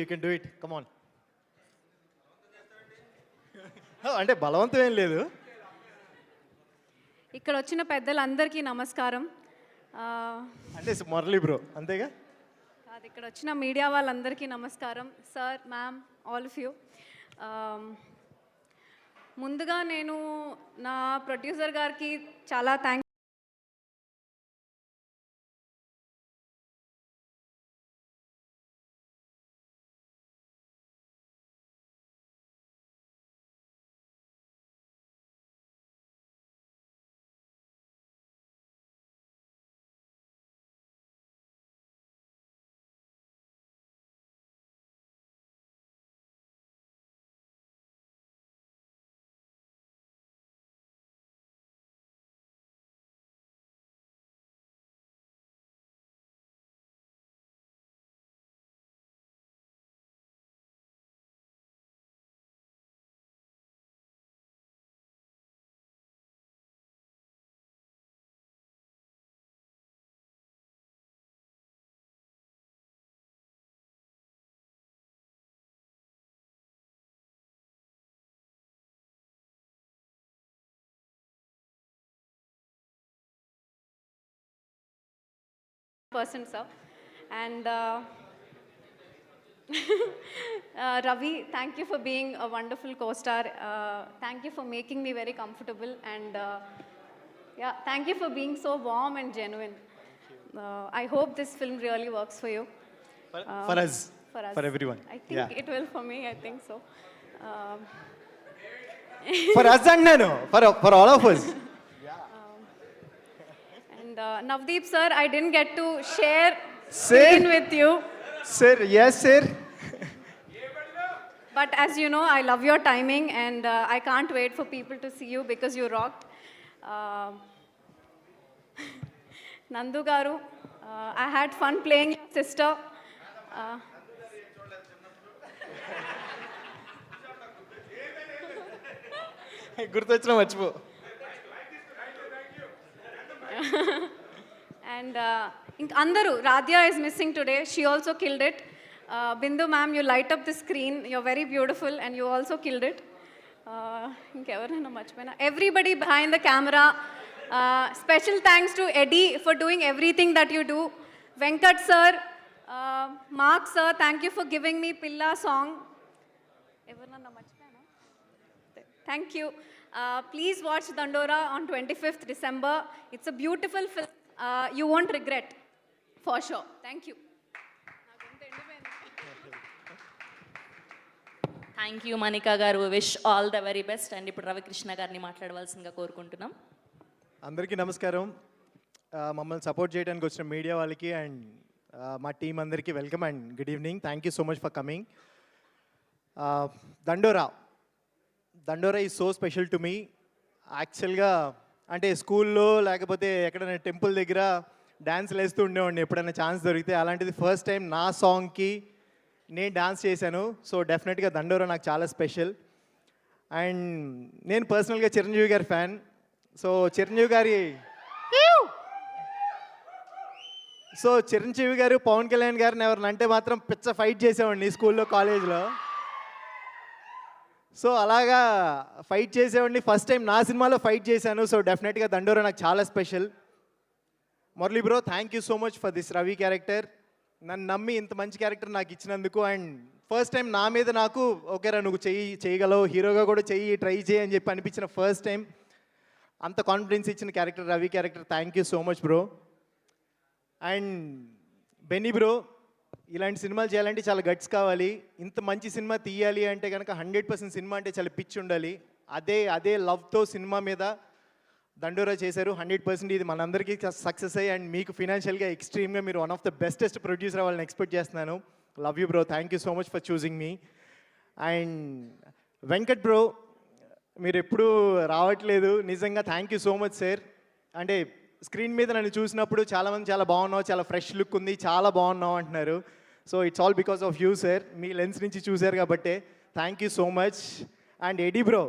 You can do it, come on. అంటే బలవంతం ఏం లేదు. ఇక్కడ వచ్చిన పెద్దలందరికీ నమస్కారం. అంటే మురళి బ్రో అంతేగా. అది ఇక్కడ వచ్చిన మీడియా వాళ్ళందరికీ నమస్కారం. Sir, ma'am, all of you. ముందుగా నేను నా ప్రొడ్యూసర్ గారికి చాలా thanks. person, sir. And Ravi, thank you for being a wonderful co-star. Thank you for making me very comfortable. And yeah, thank you for being so warm and genuine. I hope this film really works for you. For us. For everyone. I think it will for me, I think so. For us and no, for all of us. And Navdeep sir, I didn't get to share Sir. screen with you. Sir, yes sir. But as you know, I love your timing and I can't wait for people to see you because you rocked. Nandu garu, I had fun playing your sister. గుర్తొచ్చిన మర్చిపో. And Andaru, Radhya is missing today. She also killed it. Bindu ma'am, you light up the screen. You're very beautiful and you also killed it. Everybody behind the camera. Special thanks to Eddie for doing everything that you do. Venkat sir, Mark sir, thank you for giving me Pilla song. Thank you. Please watch Dandora on 25th December. It's a beautiful film. You won't regret, for sure. Thank you. Thank you Manika garu. Wish all the very best. And ఇప్పుడు రవికృష్ణ గారిని మాట్లాడవలసిందిగా కోరుకుంటున్నాం. అందరికీ నమస్కారం. మమ్మల్ని support చేయడానికి వచ్చిన media వాళ్ళకి అండ్ మా టీం అందరికీ welcome and good evening. Thank you so much for coming. దండోరా is so special to me. యాక్చువల్గా అంటే స్కూల్లో లేకపోతే ఎక్కడైనా టెంపుల్ దగ్గర డ్యాన్స్లు వేస్తూ ఉండేవాడిని ఎప్పుడైనా ఛాన్స్ దొరికితే. అలాంటిది ఫస్ట్ టైం నా సాంగ్కి నేను డాన్స్ చేశాను. సో డెఫినెట్గా దండోరా నాకు చాలా స్పెషల్. అండ్ నేను పర్సనల్గా చిరంజీవి గారి ఫ్యాన్. సో చిరంజీవి గారు పవన్ కళ్యాణ్ గారిని ఎవరిని అంటే మాత్రం పిచ్చ ఫైట్ చేసేవాడిని స్కూల్లో కాలేజ్లో. సో అలాగా ఫైట్ చేసేవాడిని. ఫస్ట్ టైం నా సినిమాలో ఫైట్ చేశాను. సో డెఫినెట్గా దండోరా నాకు చాలా special. Murali bro, thank you so much for this Ravi character. నన్ను నమ్మి ఇంత మంచి క్యారెక్టర్ నాకు ఇచ్చినందుకు. అండ్ ఫస్ట్ టైం నా మీద నాకు ఓకేరా నువ్వు చేయగలవు, హీరోగా కూడా ట్రై చేయి అని చెప్పి అనిపించిన ఫస్ట్ టైం అంత కాన్ఫిడెన్స్ ఇచ్చిన character Ravi character. Thank you so much bro. And Benny bro, ఇలాంటి సినిమాలు చేయాలంటే చాలా గట్స్ కావాలి. ఇంత మంచి సినిమా తీయాలి అంటే కనుక 100% సినిమా అంటే చాలా పిచ్చి ఉండాలి. అదే లవ్తో సినిమా మీద దండోరా చేశారు. 100% ఇది మనందరికీ సక్సెస్ అయ్యి అండ్ మీకు ఫినాన్షియల్గా ఎక్స్ట్రీమ్గా మీరు one of the bestest producer అవ్వాలని ఎక్స్పెక్ట్ చేస్తున్నాను. Love you bro, thank you so much for choosing me. And Venkat bro, మీరు ఎప్పుడూ రావట్లేదు, నిజంగా thank you so much sir. అంటే స్క్రీన్ మీద నన్ను చూసినప్పుడు చాలామంది చాలా బాగున్నావు, చాలా ఫ్రెష్ లుక్ ఉంది, చాలా బాగున్నావు అంటున్నారు. So it's all because of you sir. మీ లెన్స్ నుంచి చూశారు కాబట్టే thank you so much. And ఎడీ బ్రో,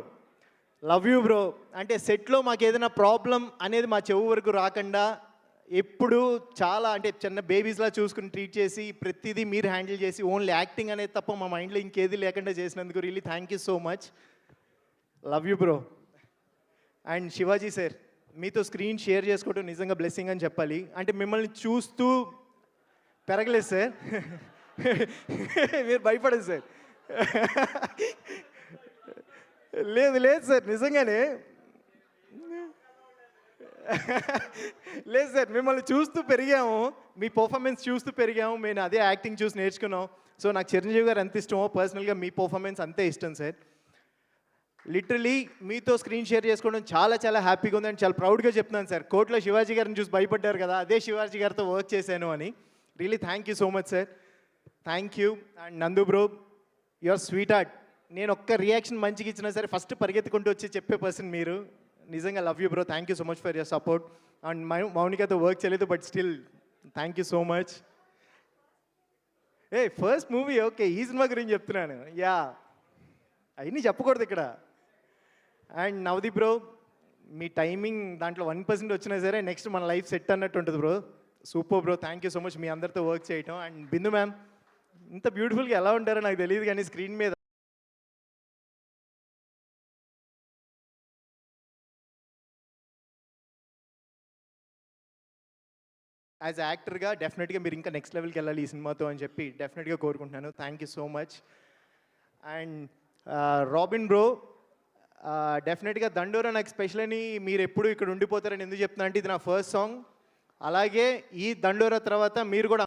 లవ్ యూ బ్రో. అంటే సెట్లో మాకు ఏదైనా ప్రాబ్లం అనేది మా చెవు వరకు రాకుండా ఎప్పుడు చాలా అంటే చిన్న బేబీస్లా చూసుకుని ట్రీట్ చేసి ప్రతిదీ మీరు హ్యాండిల్ చేసి ఓన్లీ యాక్టింగ్ అనేది తప్ప మా మైండ్లో ఇంకేది లేకుండా చేసినందుకు really thank you so much. Love you bro. And Shivaji sir, మీతో స్క్రీన్ షేర్ చేసుకోవడం నిజంగా బ్లెస్సింగ్ అని చెప్పాలి. అంటే మిమ్మల్ని చూస్తూ పెరగలేదు సార్. మీరు భయపడదు సార్. లేదు లేదు సార్, నిజంగానే లేదు సార్, మిమ్మల్ని చూస్తూ పెరిగాము, మీ పర్ఫార్మెన్స్ చూస్తూ పెరిగాము, మేము అదే యాక్టింగ్ చూసి నేర్చుకున్నాం. సో నాకు చిరంజీవి గారు ఎంత ఇష్టమో పర్సనల్గా మీ పర్ఫార్మెన్స్ అంతే ఇష్టం సార్. లిటరలీ మీతో స్క్రీన్ షేర్ చేసుకోవడం చాలా చాలా హ్యాపీగా ఉంది అండ్ చాలా ప్రౌడ్గా చెప్తున్నాను సార్. కోర్టులో శివాజీ గారిని చూసి భయపడ్డారు కదా, అదే శివాజీ గారితో వర్క్ చేశాను అని. Really thank you so much sir. Thank you. And నందు బ్రో, యువర్ స్వీట్ హార్ట్. నేను ఒక్క రియాక్షన్ మంచిగా ఇచ్చినా సరే ఫస్ట్ పరిగెత్తుకుంటూ వచ్చి చెప్పే పర్సన్ మీరు. నిజంగా love you bro. Thank you so much for your support. And మౌనికతో వర్క్ చేయలేదు but still thank you so much. First movie okay, ఈ సినిమా గురించి చెప్తున్నాను. యా, అవన్నీ చెప్పకూడదు ఇక్కడ. అండ్ నవదీప్ బ్రో, మీ టైమింగ్ దాంట్లో 1% వచ్చినా సరే నెక్స్ట్ మన లైఫ్ సెట్ అన్నట్టు ఉంటుంది bro. Super bro, thank you so much మీ అందరితో వర్క్ చేయటం. అండ్ బిందు మ్యామ్, ఇంత బ్యూటిఫుల్గా ఎలా ఉంటారో నాకు తెలియదు కానీ స్క్రీన్ మీద యాజ్ యాక్టర్గా డెఫినెట్గా మీరు ఇంకా నెక్స్ట్ లెవెల్కి వెళ్ళాలి ఈ సినిమాతో అని చెప్పి డెఫినెట్గా కోరుకుంటున్నాను. Thank you so much. And robin bro, డెఫినెట్గా దండోరా నాకు స్పెషల్ అని మీరు ఎప్పుడు ఇక్కడ ఉండిపోతారని ఎందుకు చెప్తున్నా అంటే ఇది నా ఫస్ట్ సాంగ్. అలాగే ఈ దండోరా తర్వాత మీరు కూడా